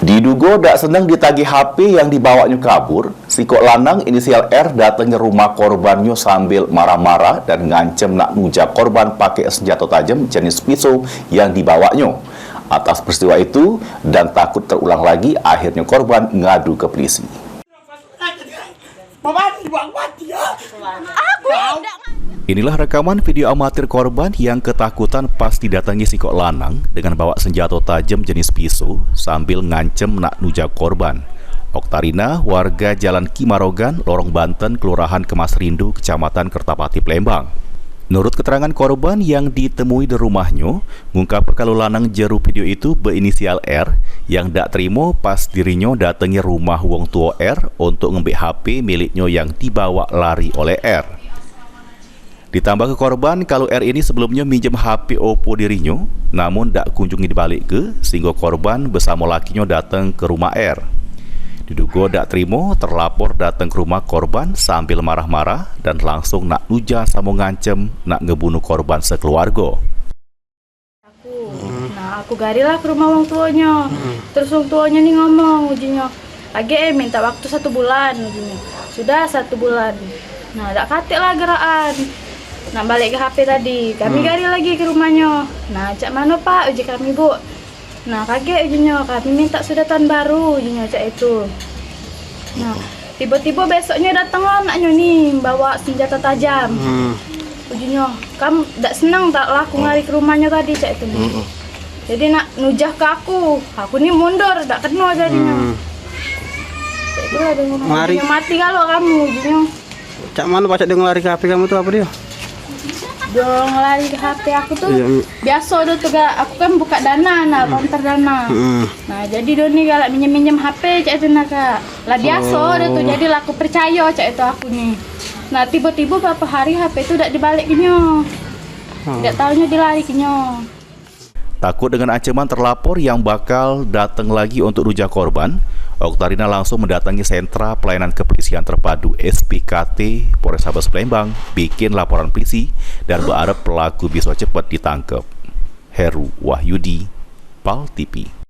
Diduga dak senang ditagih HP yang dibawanya kabur, si kok lanang inisial R datang ke rumah korbannya sambil marah-marah dan ngancem nak nujak korban pakai senjata tajam jenis pisau yang dibawanya. Atas peristiwa itu dan takut terulang lagi, akhirnya korban ngadu ke polisi. Inilah rekaman video amatir korban yang ketakutan pas didatangi si kok lanang dengan bawa senjata tajam jenis pisau sambil ngancem nak nujak korban. Oktarina, warga Jalan Kimarogan, Lorong Banten, Kelurahan Kemas Rindu, Kecamatan Kertapati, Palembang. Menurut keterangan korban yang ditemui di rumahnya, ngungkap kalau lanang jeru video itu berinisial R yang dak terima pas dirinya datangi rumah wong tua R untuk ngambil HP miliknya yang dibawa lari oleh R. Ditambah ke korban kalau R ini sebelumnya minjem HP Oppo dirinya, namun dak kunjungi dibalik ke, sehingga korban bersama lakinya datang ke rumah R. Diduga dak terima, terlapor datang ke rumah korban sambil marah-marah dan langsung nak nuja sama ngancem nak ngebunuh korban sekeluarga. Aku garilah ke rumah wong tuanya. Terus wong tuanya nih ngomong ujinya, lagi minta waktu 1 bulan ujinya. Sudah 1 bulan. Nah, dak katik lah gerakan. Nak balik ke HP tadi, kami gari lagi ke rumahnya. Nah, cak mana pak uji kami bu? Nah, kaget ujinya, kami minta sudatan baru ujinya cak itu. Nah, tiba-tiba besoknya datang anaknya nih bawa senjata tajam. Ujinya, kamu tak senang tak lah aku ngari ke rumahnya tadi cak itu. Jadi nak nujah ke aku nih mundur, tak kenal jadinya. Cak itu ada ngomong, mati kalau kamu ujinya. Cak mana pak dia ngelari ke HP kamu tuh apa dia? Dia ngelari ke HP aku tuh biasa tuh gak, aku kan buka dana, nah counter dana. Nah jadi dia nih galak minjem HP cak itu nak kak. Lah biasa tuh jadi lah aku percaya cak itu aku nih. Nah tiba-tiba beberapa hari HP itu udah dibalik kinyo. Tidak tahunya dilari kinyo. Takut dengan ancaman terlapor yang bakal datang lagi untuk rujak korban, Oktarina langsung mendatangi sentra pelayanan kepolisian terpadu SPKT Polrestabes Palembang, bikin laporan polisi dan berharap pelaku bisa cepat ditangkap. Heru Wahyudi, PAL TV.